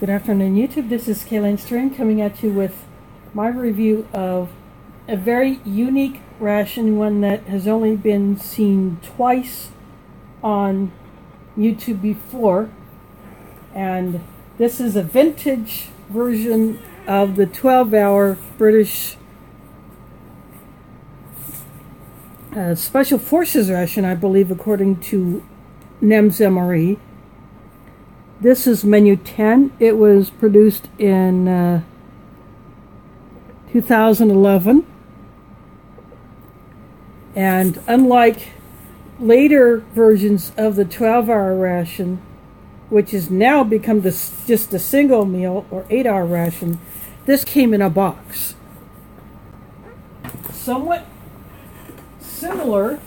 Good afternoon, YouTube. This is Kaylin String coming at you with my review of a very unique ration, one that has only been seen twice on YouTube before. And this is a vintage version of the 12-hour British Special Forces ration, I believe, according to NEMS MRE. This is menu 10. It was produced in 2011. And unlike later versions of the 12-hour ration, which has now become just a single meal or 8-hour ration, this came in a box. Somewhat similar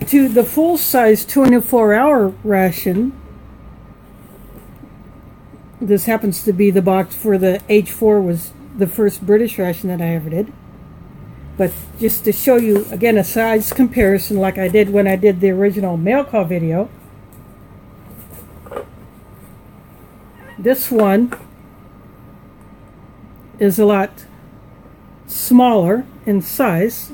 to the full-size 24-hour ration. This happens to be the box for the H4, was the first British ration that I ever did. But just to show you, again, a size comparison like I did when I did the original mail call video. This one is a lot smaller in size.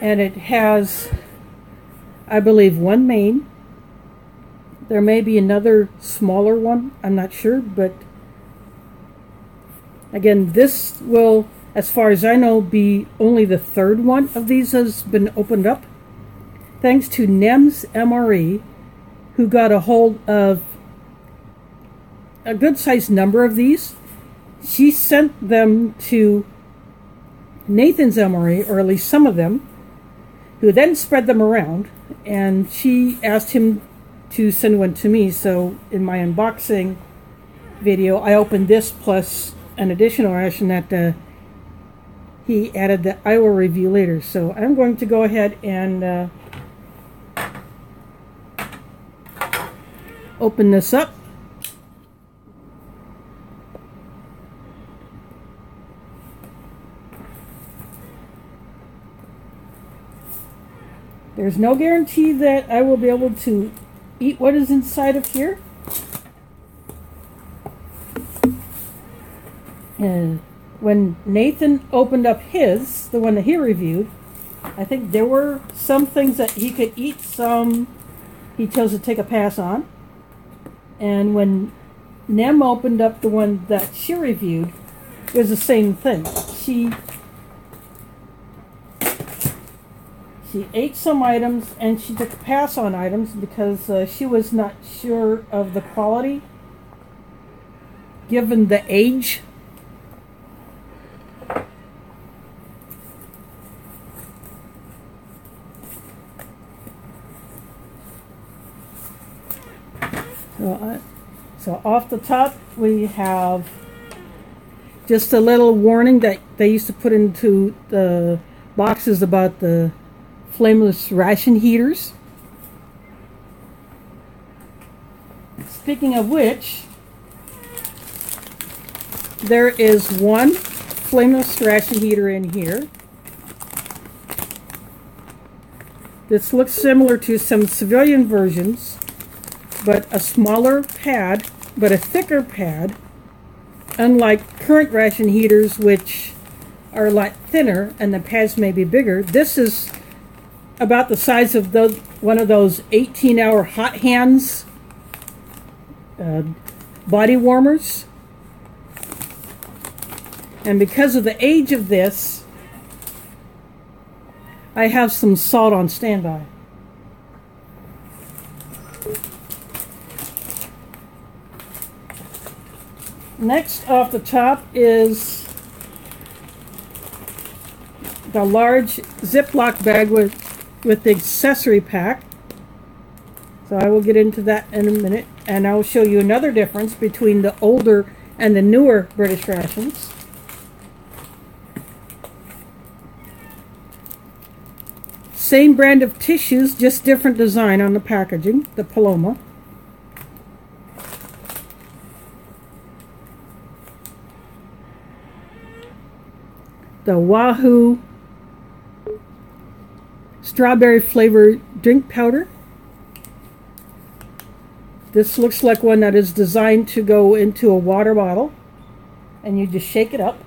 And it has, I believe, one main. There may be another smaller one, I'm not sure, but again, this will, as far as I know, be only the third one of these has been opened up. Thanks to NEMS MRE, who got a hold of a good-sized number of these. She sent them to Nathan's MRE, or at least some of them, who then spread them around, and she asked him to send one to me. So in my unboxing video, I opened this plus an additional ration that he added that I will review later. So I'm going to go ahead and open this up. There's no guarantee that I will be able to eat what is inside of here. And when Nathan opened up his, the one that he reviewed, I think there were some things that he could eat, some he chose to take a pass on. And when Nem opened up the one that she reviewed, it was the same thing. She ate some items and she took a pass on items because she was not sure of the quality given the age. So off the top we have just a little warning that they used to put into the boxes about the flameless ration heaters. Speaking of which, there is one flameless ration heater in here. This looks similar to some civilian versions, but a smaller pad, but a thicker pad, unlike current ration heaters, which are a lot thinner and the pads may be bigger. This is about the size of one of those 18-hour hot hands body warmers. And because of the age of this, I have some salt on standby. Next off the top is the large Ziploc bag with the accessory pack. So I will get into that in a minute, and I will show you another difference between the older and the newer British rations. Same brand of tissues, just different design on the packaging, the Paloma. the Wahoo strawberry flavored drink powder. This looks like one that is designed to go into a water bottle, and you just shake it up.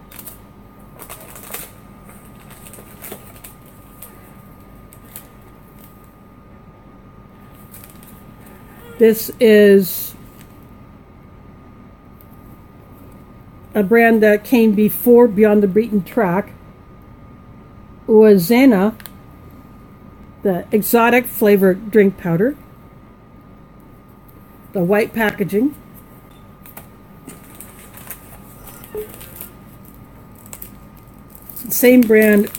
This is a brand that came before Beyond the Beaten Track. Uazena, the exotic flavored drink powder. The white packaging. Same brand,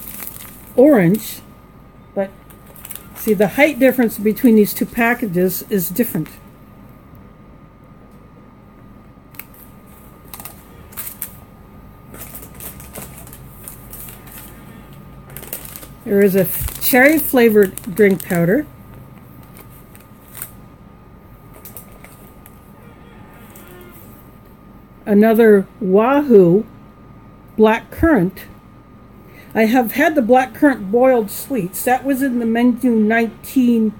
orange, but see, the height difference between these two packages is different. There is a cherry flavored drink powder. Another Wahoo black currant. I have had the black currant boiled sweets. That was in the menu 19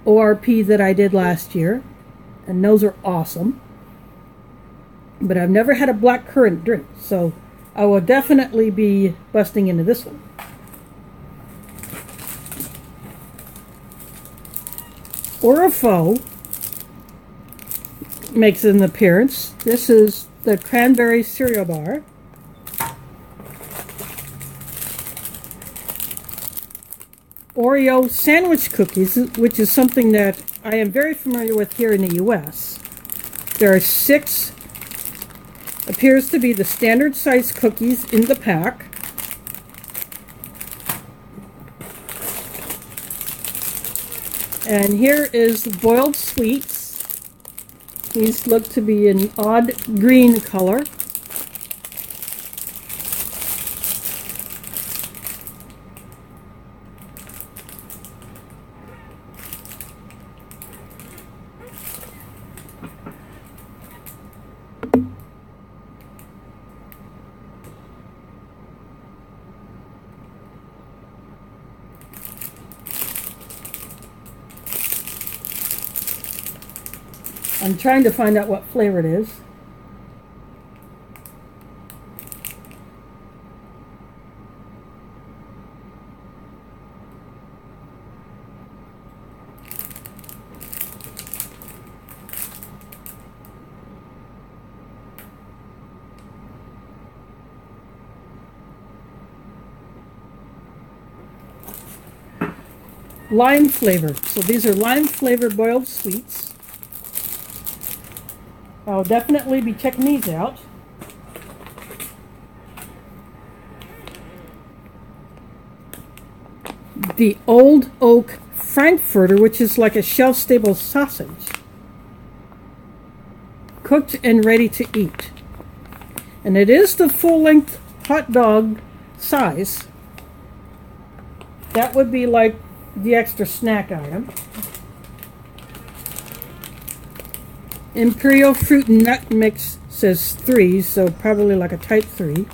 ORP that I did last year, and those are awesome. But I've never had a black currant drink, so I will definitely be busting into this one. Orifo makes an appearance. This is the cranberry cereal bar. Oreo sandwich cookies, which is something that I am very familiar with here in the US. There are 6, appears to be the standard size cookies in the pack. And here is the boiled sweets. These look to be an odd green color. I'm trying to find out what flavor it is. Lime flavor. So these are lime flavored boiled sweets. I'll definitely be checking these out. The Old Oak Frankfurter, which is like a shelf-stable sausage. Cooked and ready to eat. And it is the full-length hot dog size. That would be like the extra snack item. Imperial Fruit and Nut Mix says 3, so probably like a type 3.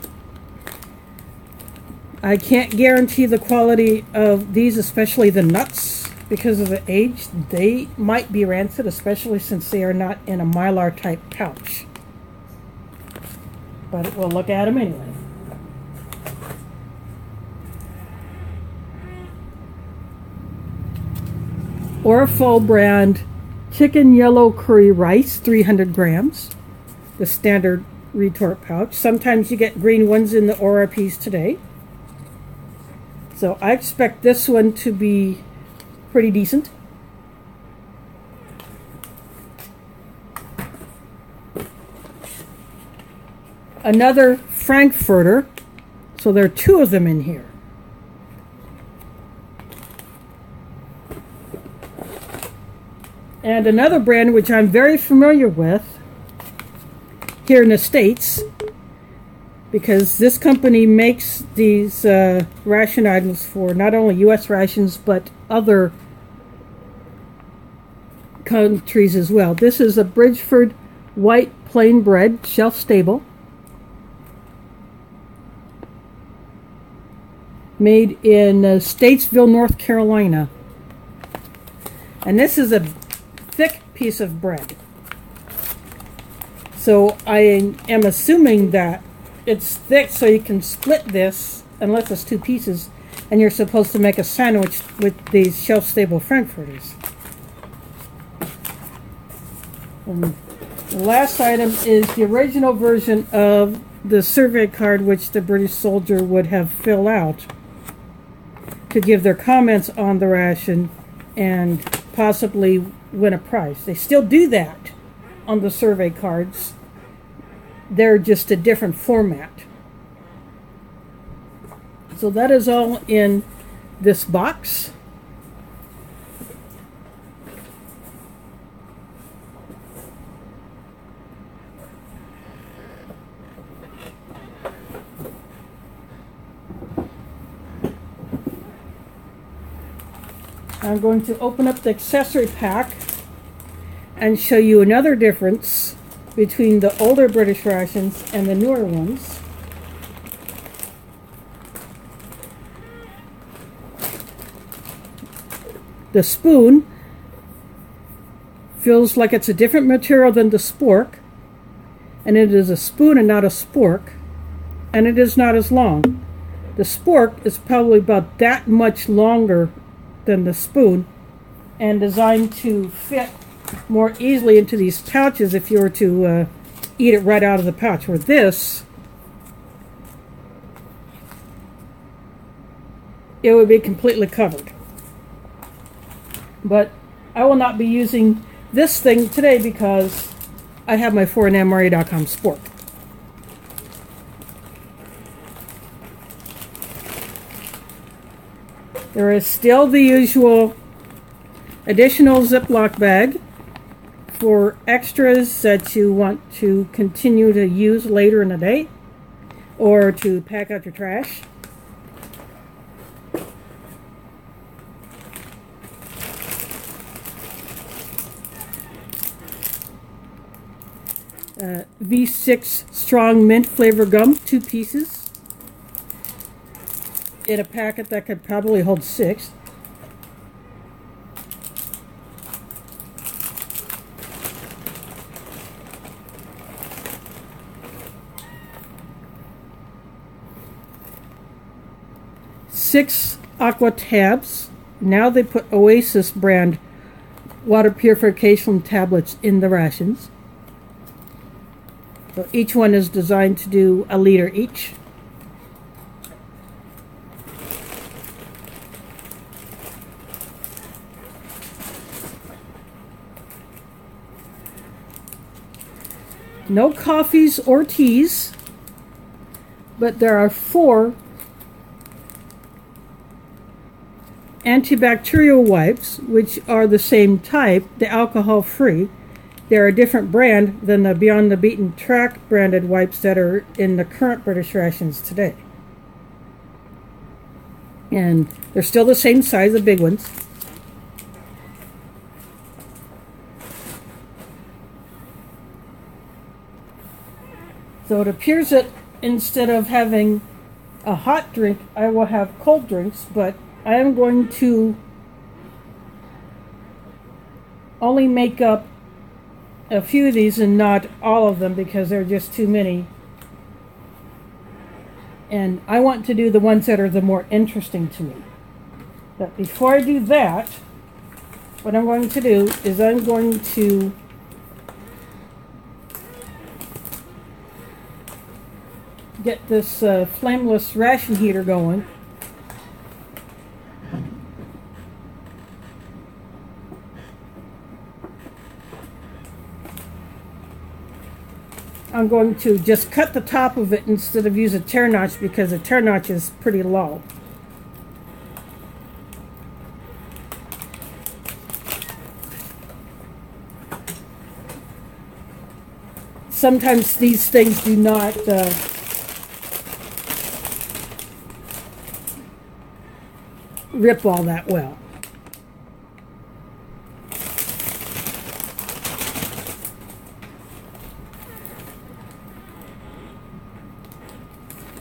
I can't guarantee the quality of these, especially the nuts, because of the age. They might be rancid, especially since they are not in a Mylar type pouch. But we'll look at them anyway. Orifo brand chicken yellow curry rice, 300 grams. The standard retort pouch. Sometimes you get green ones in the ORPs today. So I expect this one to be pretty decent. Another Frankfurter. So there are 2 of them in here. And another brand which I'm very familiar with here in the States, because this company makes these ration items for not only U.S. rations but other countries as well. This is a Bridgeford white plain bread, shelf stable. made in Statesville, North Carolina. And this is a thick piece of bread. So I am assuming that it's thick so you can split this, unless it's two pieces, and you're supposed to make a sandwich with these shelf-stable frankfurters. And the last item is the original version of the survey card which the British soldier would have filled out to give their comments on the ration and possibly win a prize. They still do that on the survey cards. They're just a different format. So that is all in this box. I'm going to open up the accessory pack and show you another difference between the older British rations and the newer ones. The spoon feels like it's a different material than the spork, and it is a spoon and not a spork, and it is not as long. The spork is probably about that much longer than the spoon and designed to fit more easily into these pouches if you were to eat it right out of the pouch. Where this, it would be completely covered. But I will not be using this thing today because I have my 4NMRA.com spork. There is still the usual additional Ziploc bag for extras that you want to continue to use later in the day or to pack out your trash. V6 strong mint flavor gum, 2 pieces. In a packet that could probably hold 6. Six aqua tabs. Now they put Oasis brand water purification tablets in the rations. So each one is designed to do a liter each. No coffees or teas, but there are 4 antibacterial wipes, which are the same type, the alcohol-free. They're a different brand than the Beyond the Beaten Track branded wipes that are in the current British rations today. And they're still the same size, the big ones. So it appears that instead of having a hot drink, I will have cold drinks, but I am going to only make up a few of these and not all of them because there are just too many. And I want to do the ones that are the more interesting to me. But before I do that, what I'm going to do is I'm going to get this flameless ration heater going. I'm going to just cut the top of it instead of use a tear notch because the tear notch is pretty low. Sometimes these things do not rip all that well.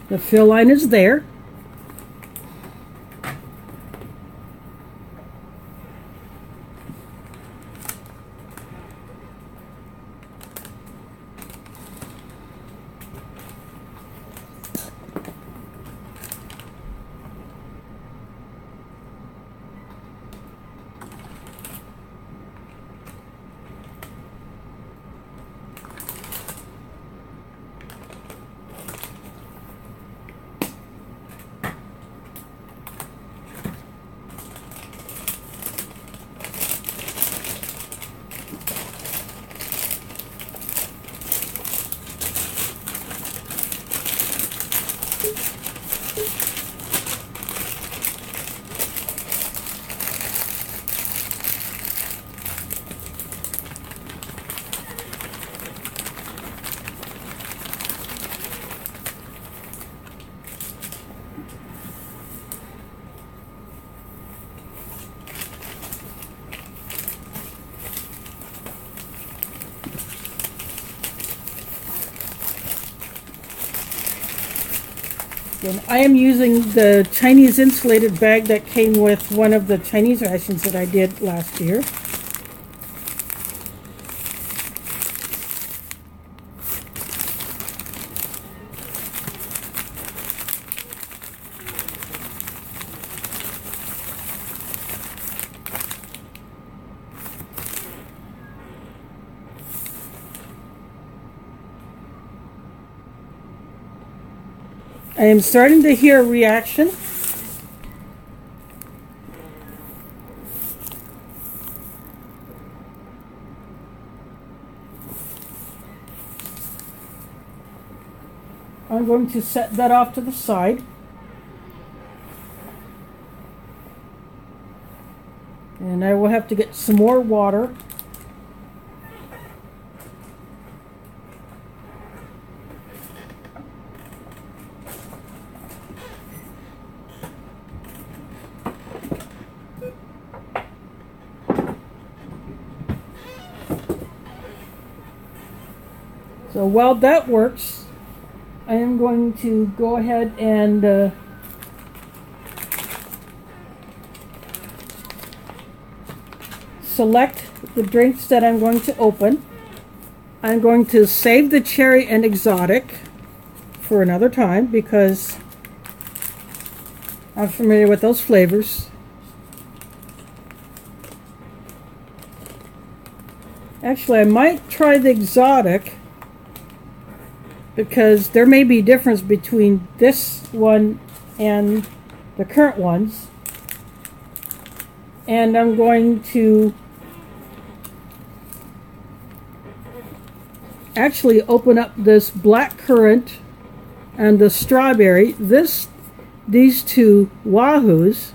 The fill line is there. And I am using the Chinese insulated bag that came with one of the Chinese rations that I did last year. I am starting to hear a reaction. I'm going to set that off to the side. And I will have to get some more water. So while that works, I am going to go ahead and select the drinks that I'm going to open. I'm going to save the cherry and exotic for another time because I'm familiar with those flavors. Actually, I might try the exotic because there may be a difference between this one and the current ones. And I'm going to actually open up this blackcurrant and the strawberry. These two Wahoos.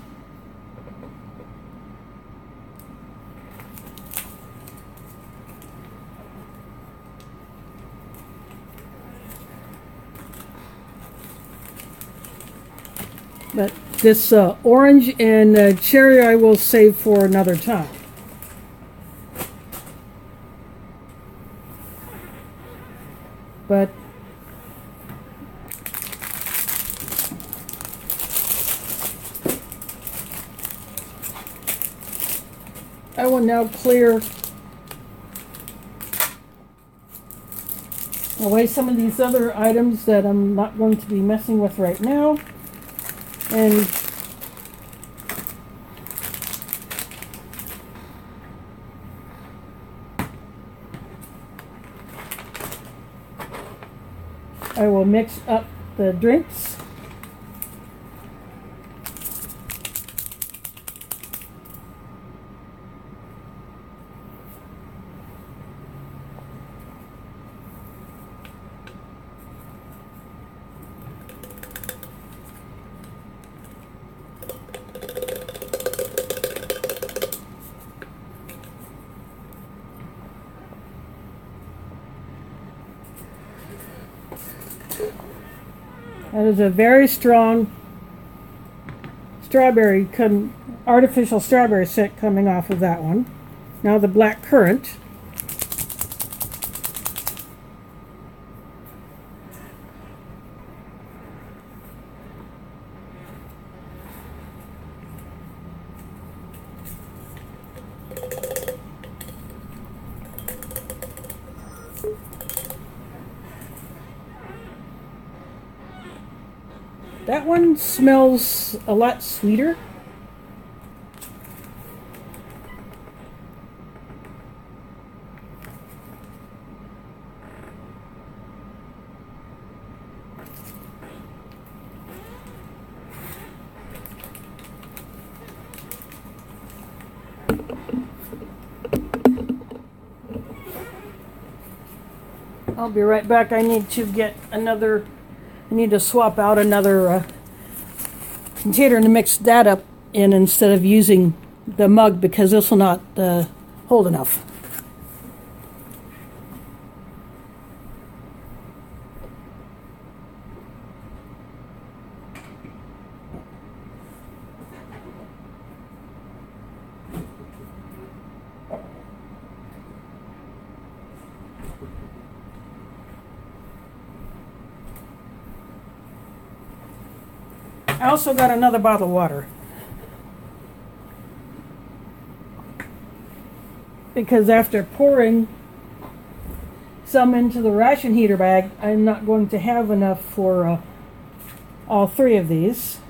But this orange and cherry I will save for another time. But I will now clear away some of these other items that I'm not going to be messing with right now. And I will mix up the drinks. That is a very strong strawberry, artificial strawberry scent coming off of that one. Now the black currant. That one smells a lot sweeter. I'll be right back. I need to get another I need to swap out another container to mix that up in instead of using the mug, because this will not hold enough. I also got another bottle of water, because after pouring some into the ration heater bag, I'm not going to have enough for all three of these.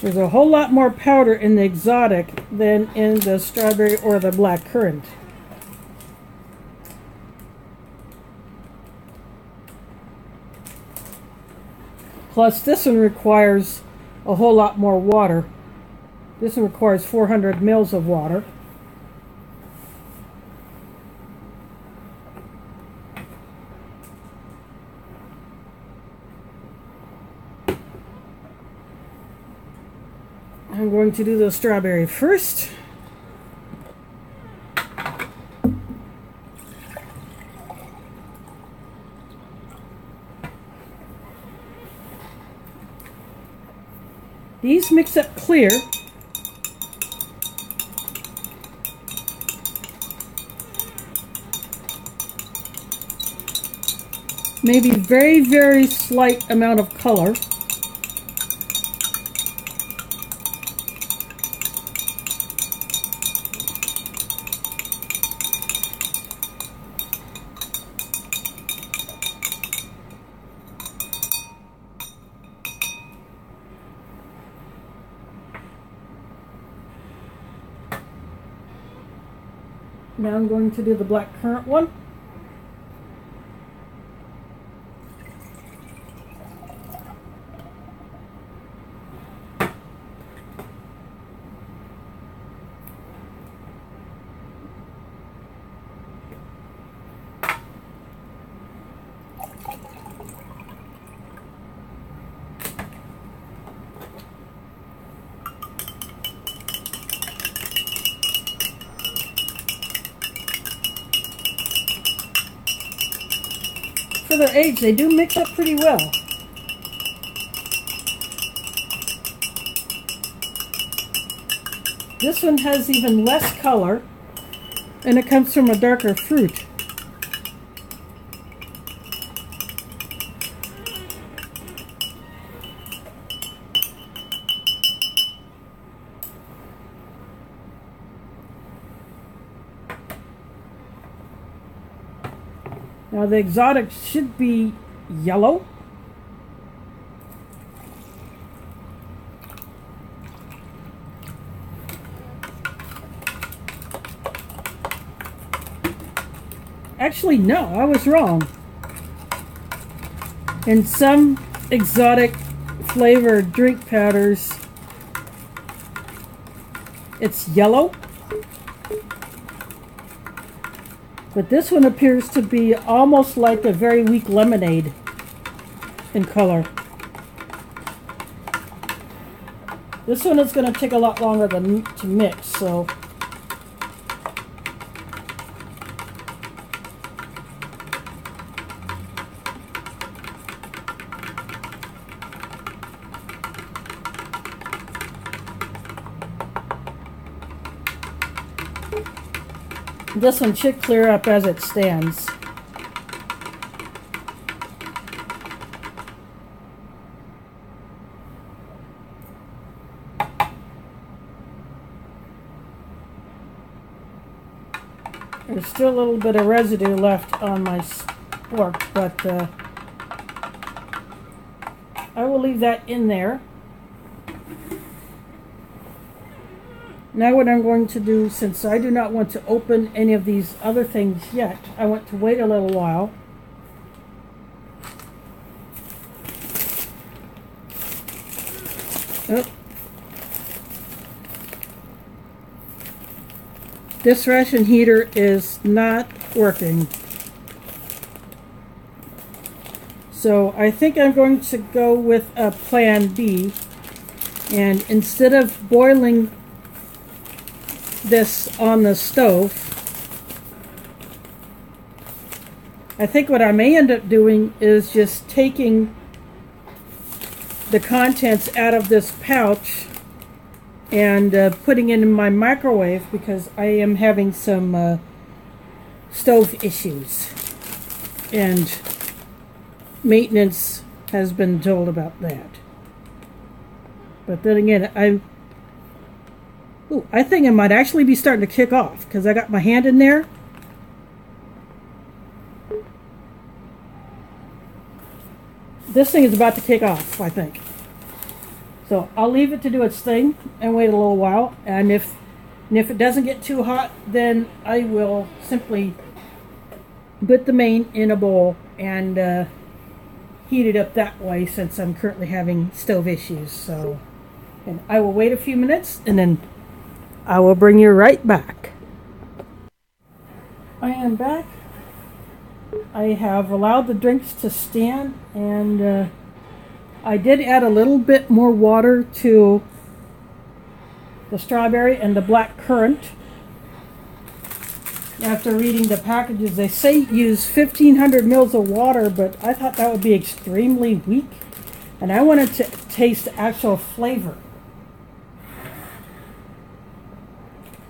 There's a whole lot more powder in the exotic than in the strawberry or the black currant. Plus, this one requires a whole lot more water. This one requires 400 mils of water. I'm going to do the strawberry first. These mix up clear. Maybe very, very slight amount of color. Now I'm going to do the black currant one. For their age, they do mix up pretty well. This one has even less color, and it comes from a darker fruit. Now the exotic should be yellow. Actually, no, I was wrong. In some exotic flavored drink powders, it's yellow. But this one appears to be almost like a very weak lemonade in color. This one is going to take a lot longer to mix, so this one should clear up as it stands. There's still a little bit of residue left on my fork, but I will leave that in there. Now what I'm going to do, since I do not want to open any of these other things yet, I want to wait a little while. Oh. This ration heater is not working. So I think I'm going to go with a plan B. And instead of boiling this on the stove, I think what I may end up doing is just taking the contents out of this pouch and putting it in my microwave, because I am having some stove issues, and maintenance has been told about that. But then again, I think it might actually be starting to kick off, because I got my hand in there. This thing is about to kick off, I think. So I'll leave it to do its thing and wait a little while. And if it doesn't get too hot, then I will simply put the main in a bowl and heat it up that way, since I'm currently having stove issues. So, and I will wait a few minutes and then I will bring you right back. I am back. I have allowed the drinks to stand, and I did add a little bit more water to the strawberry and the black currant. After reading the packages, they say use 1,500 mils of water, but I thought that would be extremely weak, and I wanted to taste the actual flavor.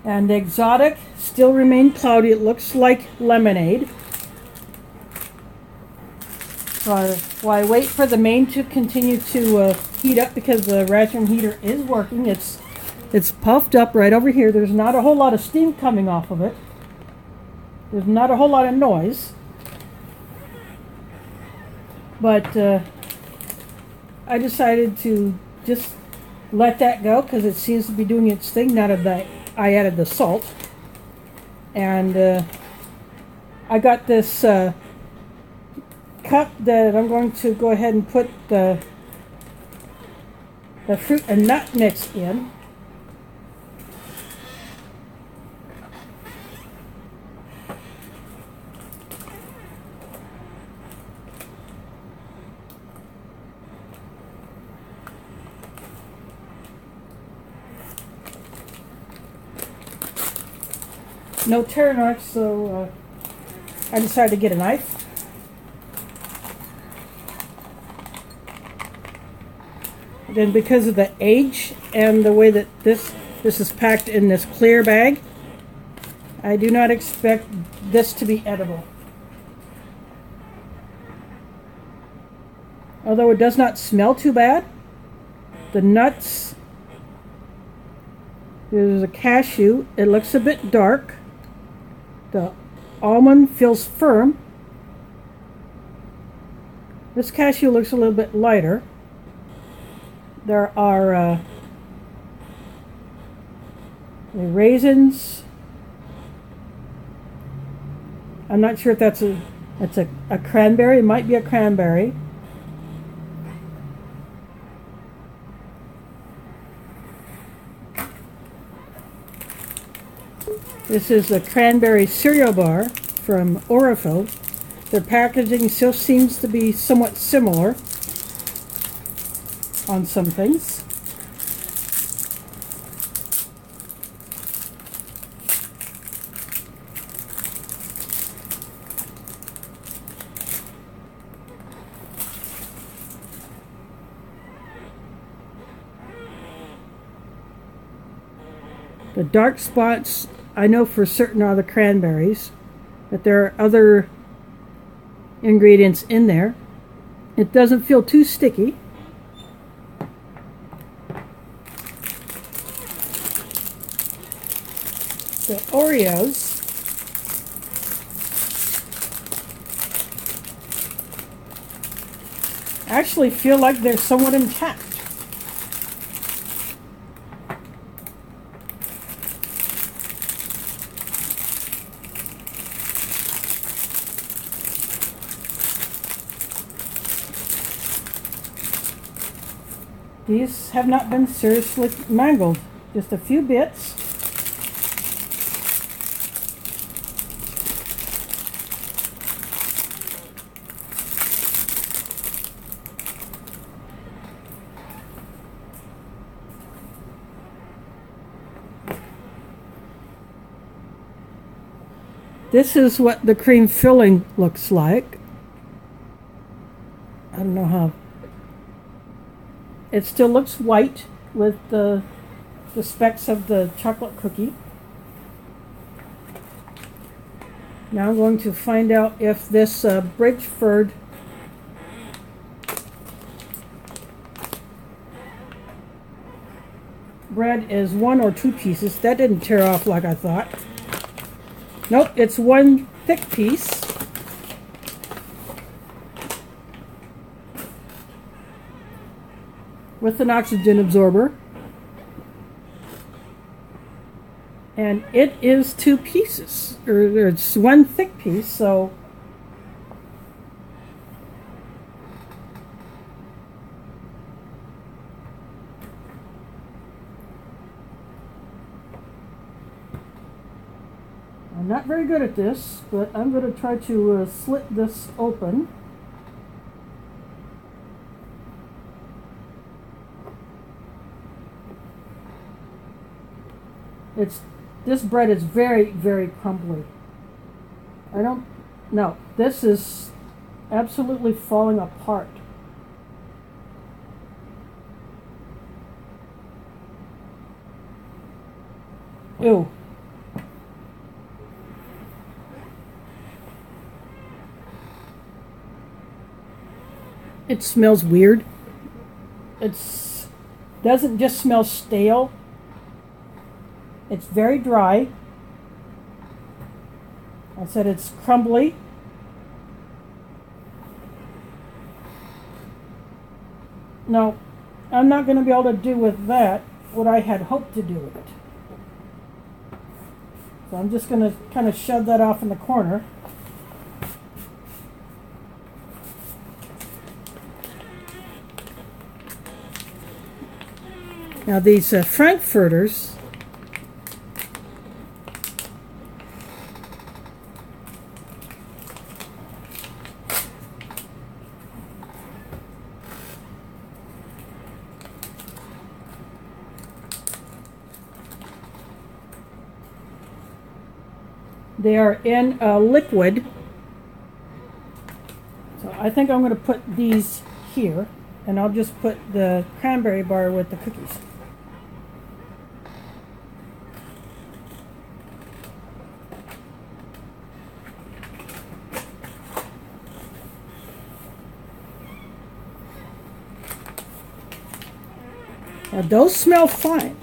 And the exotic still remained cloudy. It looks like lemonade. So while I wait for the main to continue to heat up, because the ration heater is working, it's puffed up right over here. There's not a whole lot of steam coming off of it. There's not a whole lot of noise. But I decided to just let that go, because it seems to be doing its thing now that I added the salt. And I got this cup that I'm going to go ahead and put the fruit and nut mix in. No tear marks, so I decided to get a knife. Then, because of the age and the way that this is packed in this clear bag, I do not expect this to be edible. Although it does not smell too bad. The nuts, there's a cashew. It looks a bit dark. The almond feels firm. This cashew looks a little bit lighter. There are the raisins. I'm not sure if that's a cranberry. It might be a cranberry. This is a cranberry cereal bar from Orifo. Their packaging still seems to be somewhat similar on some things. The dark spots, I know for certain, are the cranberries, but there are other ingredients in there. It doesn't feel too sticky. The Oreos, actually feel like they're somewhat intact. These have not been seriously mangled. Just a few bits. This is what the cream filling looks like. I don't know how. It still looks white with the specks of the chocolate cookie. Now I'm going to find out if this Bridgeford bread is 1 or 2 pieces. That didn't tear off like I thought. Nope, it's 1 thick piece. With an oxygen absorber. And it is 2 pieces. Or it's 1 thick piece, so I'm not very good at this, but I'm going to try to slit this open. This bread is very, very crumbly. No, this is absolutely falling apart. Ew. It smells weird. It doesn't just smell stale. It's very dry. I said it's crumbly. No, I'm not going to be able to do with that what I had hoped to do with it. So I'm just going to kind of shove that off in the corner. Now these Frankfurters, they are in a liquid. So I think I'm going to put these here, and I'll just put the cranberry bar with the cookies. Now those smell fine.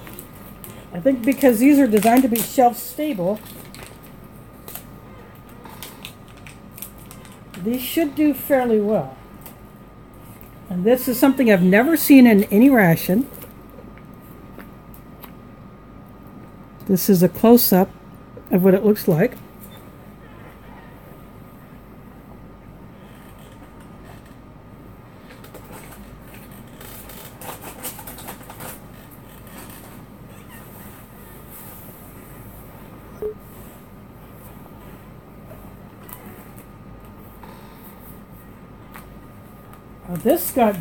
I think because these are designed to be shelf stable, these should do fairly well. And this is something I've never seen in any ration. This is a close-up of what it looks like. Now this got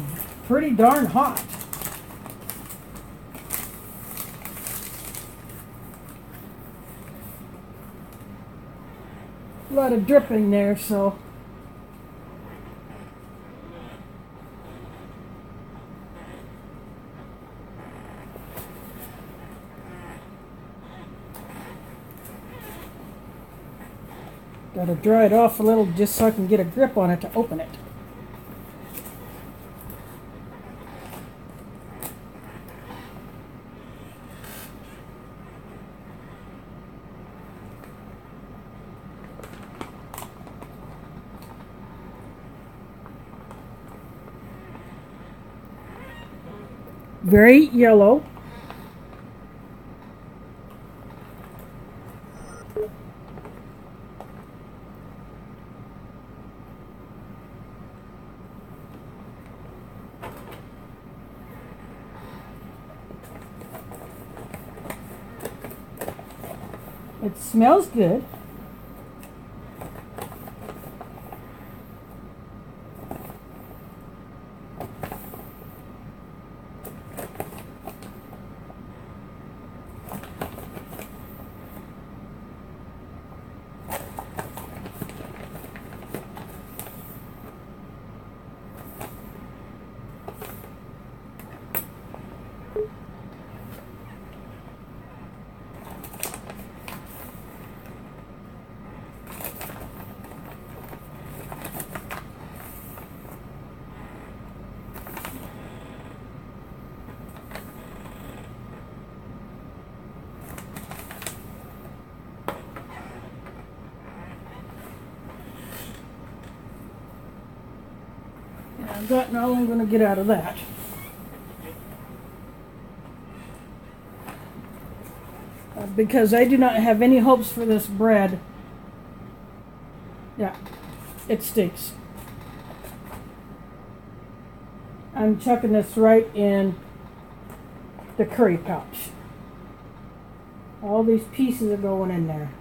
pretty darn hot. A lot of dripping there, so got to dry it off a little just so I can get a grip on it to open it. Very yellow. It smells good. I've gotten all I'm going to get out of that. Because I do not have any hopes for this bread. Yeah, it stinks. I'm chucking this right in the curry pouch. All these pieces are going in there.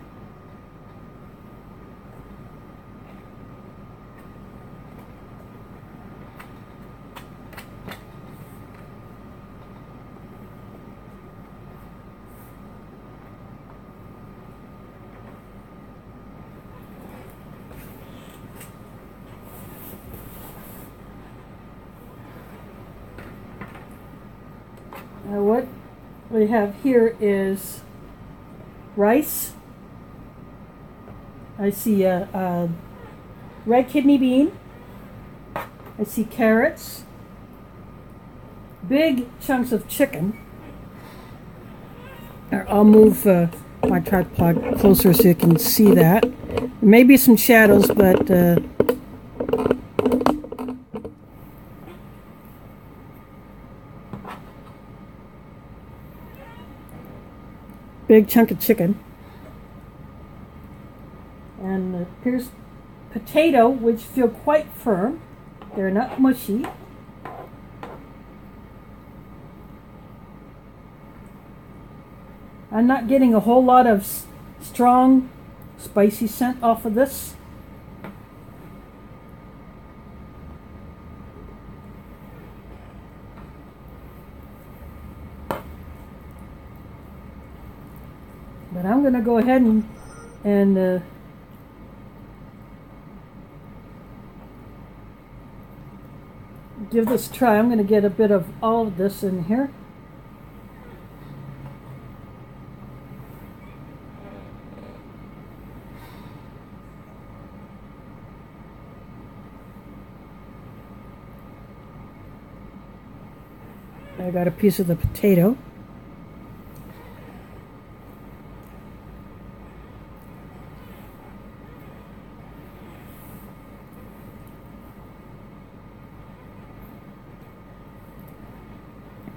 Now what we have here is rice. I see a red kidney bean. I see carrots. Big chunks of chicken. I'll move my tripod closer so you can see that. There may be some shadows, but big chunk of chicken. And here's potato, which feel quite firm. They're not mushy. I'm not getting a whole lot of strong, spicy scent off of this. But I'm going to go ahead and give this a try. I'm going to get a bit of all of this in here. I got a piece of the potato.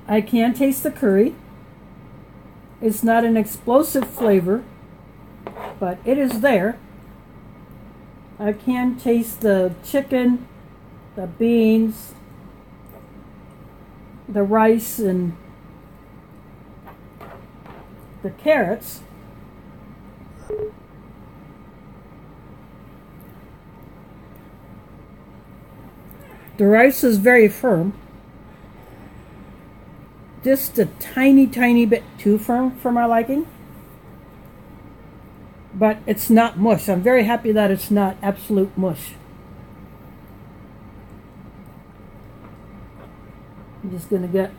I can taste the curry. It's not an explosive flavor, but it is there. I can taste the chicken, the beans, the rice, and the carrots. The rice is very firm. Just a tiny, tiny bit too firm for my liking. But it's not mush. I'm very happy that it's not absolute mush. I'm just going to get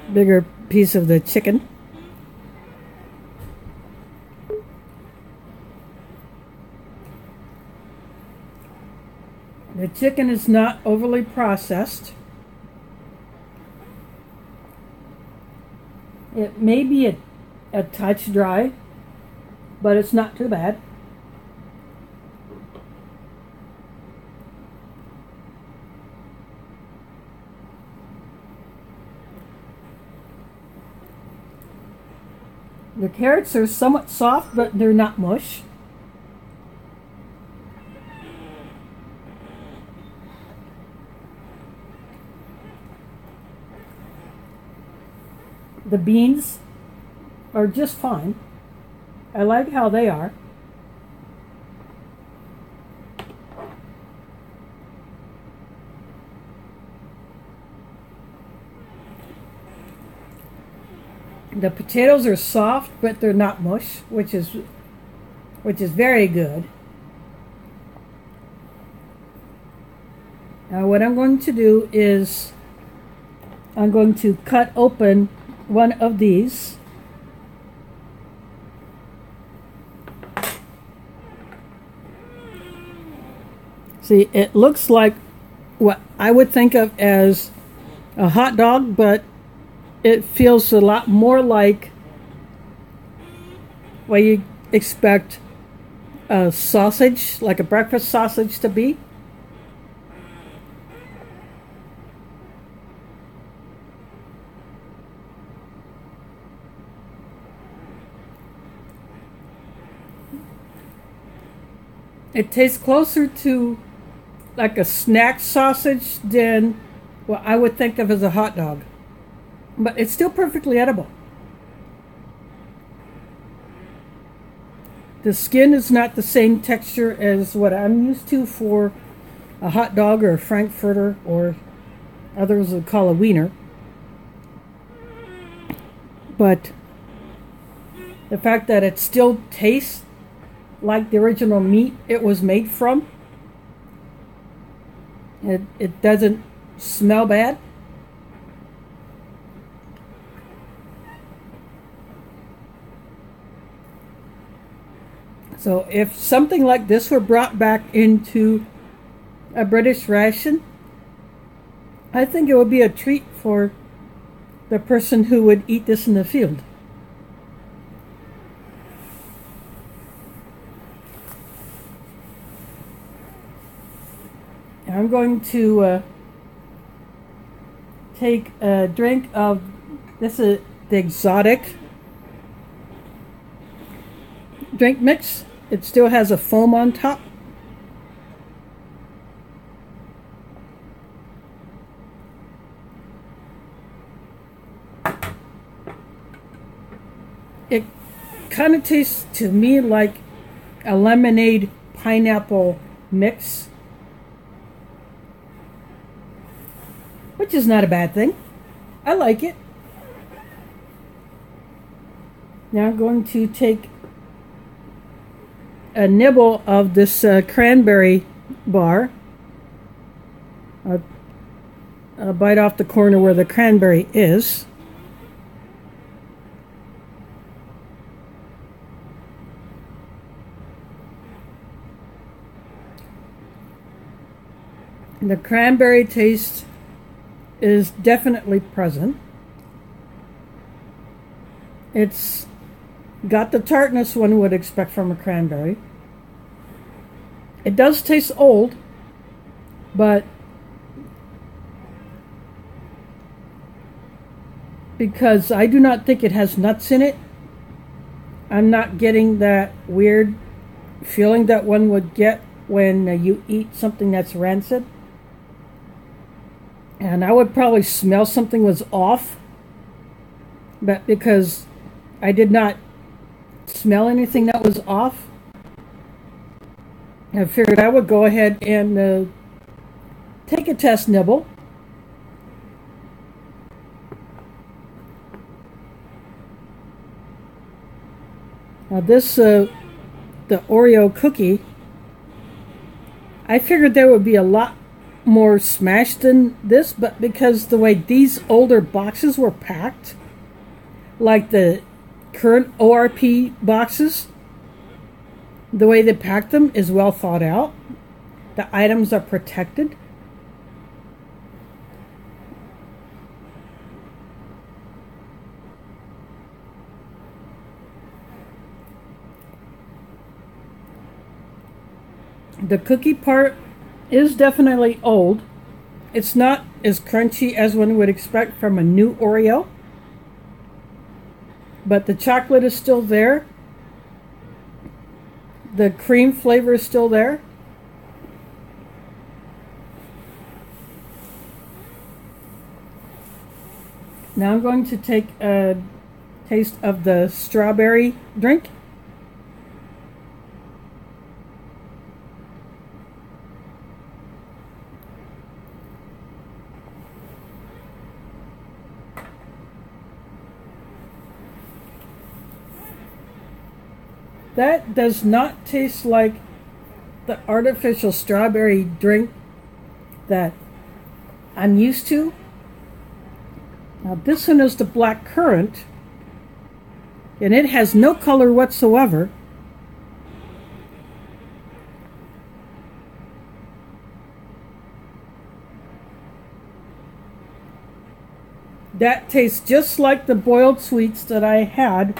a bigger piece of the chicken. The chicken is not overly processed. It may be a touch dry, but it's not too bad. The carrots are somewhat soft, but they're not mush. The beans are just fine. I like how they are. The potatoes are soft, but they're not mush, which is very good. Now what I'm going to do is I'm going to cut open one of these. See, it looks like what I would think of as a hot dog, but it feels a lot more like what you expect a sausage, like a breakfast sausage, to be. It tastes closer to like a snack sausage than what I would think of as a hot dog. But it's still perfectly edible. The skin is not the same texture as what I'm used to for a hot dog or a frankfurter, or others would call a wiener. But the fact that it still tastes like the original meat it was made from, it doesn't smell bad. So if something like this were brought back into a British ration, I think it would be a treat for the person who would eat this in the field. I'm going to take a drink of, this is the exotic drink mix. It still has a foam on top. It kind of tastes to me like a lemonade pineapple mix, which is not a bad thing. I like it. Now I'm going to take a nibble of this cranberry bar. I'll bite off the corner where the cranberry is. The cranberry taste is definitely present. It's got the tartness one would expect from a cranberry. It does taste old, but because I do not think it has nuts in it, I'm not getting that weird feeling that one would get when you eat something that's rancid. And I would probably smell something was off, but because I did not smell anything that was off, I figured I would go ahead and take a test nibble. Now this, the Oreo cookie, I figured there would be a lot more smashed than this, but because the way these older boxes were packed, like the current ORP boxes, the way they pack them is well thought out. The items are protected. The cookie part is definitely old. It's not as crunchy as one would expect from a new Oreo, but the chocolate is still there. The cream flavor is still there. Now I'm going to take a taste of the strawberry drink. That does not taste like the artificial strawberry drink that I'm used to. Now this one is the black currant, and it has no color whatsoever. That tastes just like the boiled sweets that I had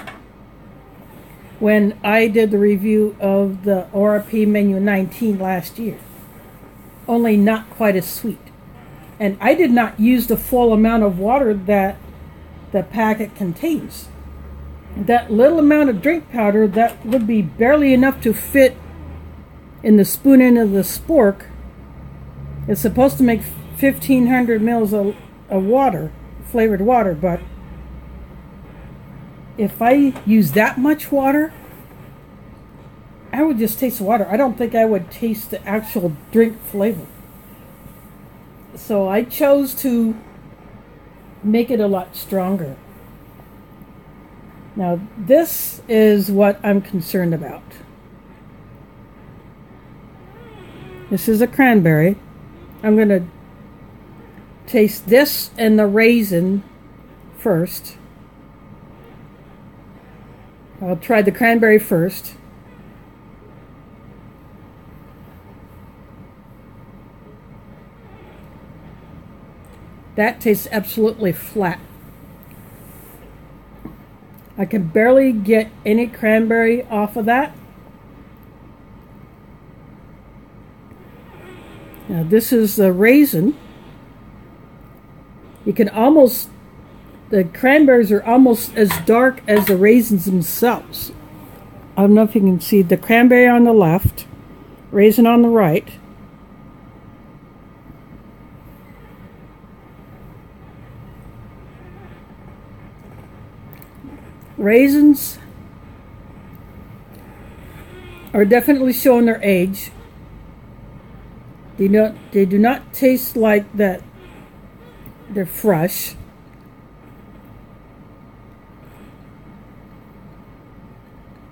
when I did the review of the ORP Menu 19 last year. Only not quite as sweet. And I did not use the full amount of water that the packet contains. That little amount of drink powder, that would be barely enough to fit in the spoon end of the spork. It's supposed to make 1,500 mils of water, flavored water, but if I use that much water, I would just taste the water. I don't think I would taste the actual drink flavor. So I chose to make it a lot stronger. Now this is what I'm concerned about. This is a cranberry. I'm going to taste this and the raisin first. I'll try the cranberry first. That tastes absolutely flat. I can barely get any cranberry off of that. Now this is the raisin. You can almost, the cranberries are almost as dark as the raisins themselves. I don't know if you can see the cranberry on the left, raisin on the right. Raisins are definitely showing their age. They do not taste like that. They're fresh.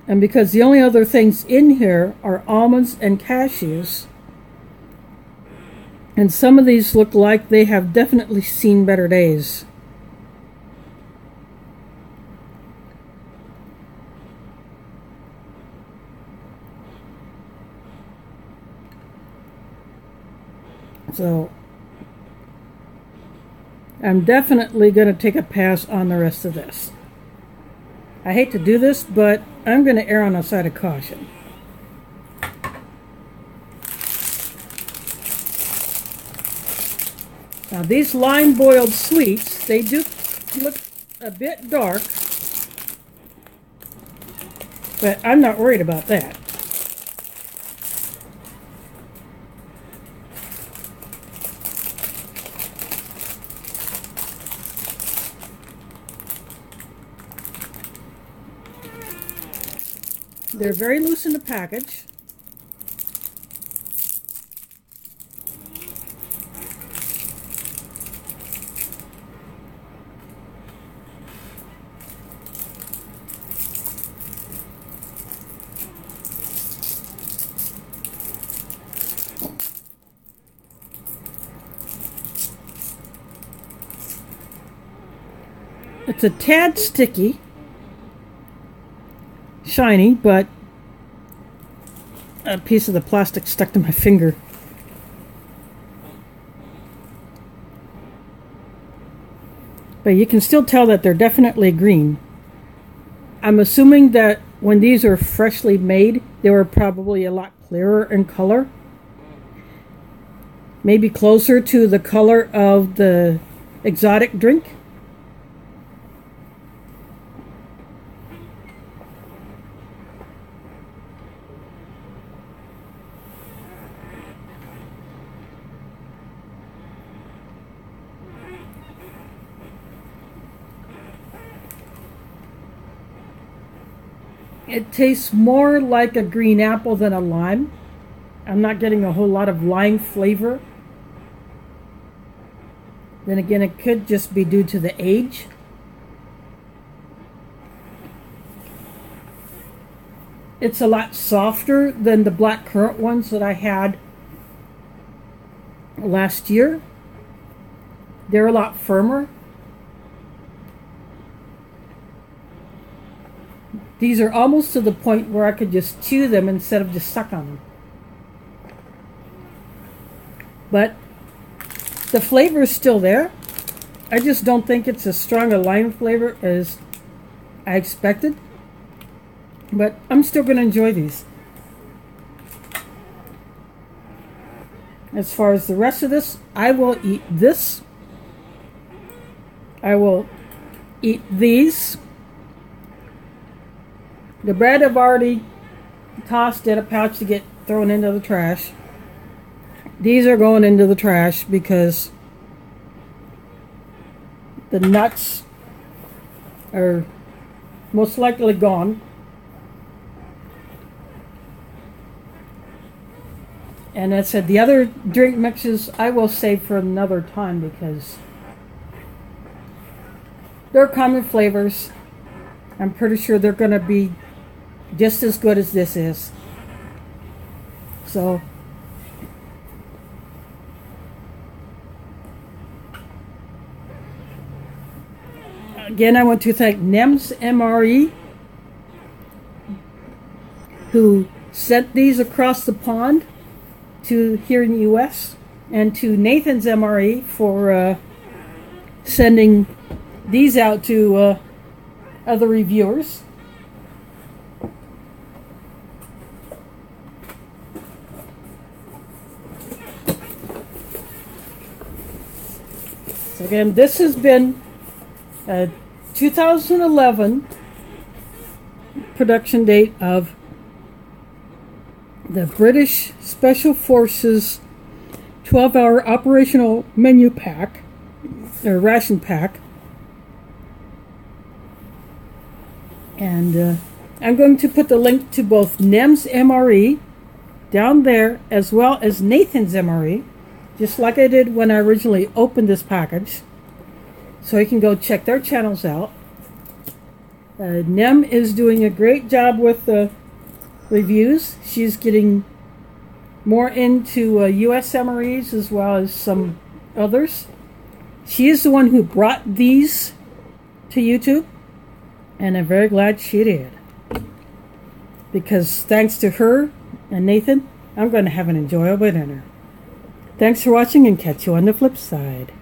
And because the only other things in here are almonds and cashews, and some of these look like they have definitely seen better days. So I'm definitely going to take a pass on the rest of this. I hate to do this, but I'm going to err on the side of caution. Now these lime boiled sweets, they do look a bit dark, but I'm not worried about that. They're very loose in the package. It's a tad sticky. Shiny, but a piece of the plastic stuck to my finger. But you can still tell that they're definitely green. I'm assuming that when these are freshly made, they were probably a lot clearer in color. Maybe closer to the color of the exotic drink. It tastes more like a green apple than a lime. I'm not getting a whole lot of lime flavor. Then again, it could just be due to the age. it's a lot softer than the black currant ones that I had last year. They're a lot firmer. These are almost to the point where I could just chew them instead of just suck on them. But the flavor is still there. I just don't think it's as strong a lime flavor as I expected. But I'm still going to enjoy these. As far as the rest of this, I will eat this. I will eat these. The bread I've already tossed in a pouch to get thrown into the trash. These are going into the trash because the nuts are most likely gone. And as I said, the other drink mixes I will save for another time because they're common flavors. I'm pretty sure they're going to be just as good as this is. So again, I want to thank NEMS MRE, who sent these across the pond to here in the U.S., and to Nathan's MRE for sending these out to other reviewers. So again, this has been a 2011 production date of the British Special Forces 12-hour operational menu pack, or ration pack. And I'm going to put the link to both NEM's MRE down there as well as Nathan's MRE, just like I did when I originally opened this package. So you can go check their channels out. Nem is doing a great job with the reviews. She's getting more into US MREs as well as some others. She is the one who brought these to YouTube, and I'm very glad she did, because thanks to her and Nathan, I'm going to have an enjoyable dinner. Thanks for watching, and catch you on the flip side.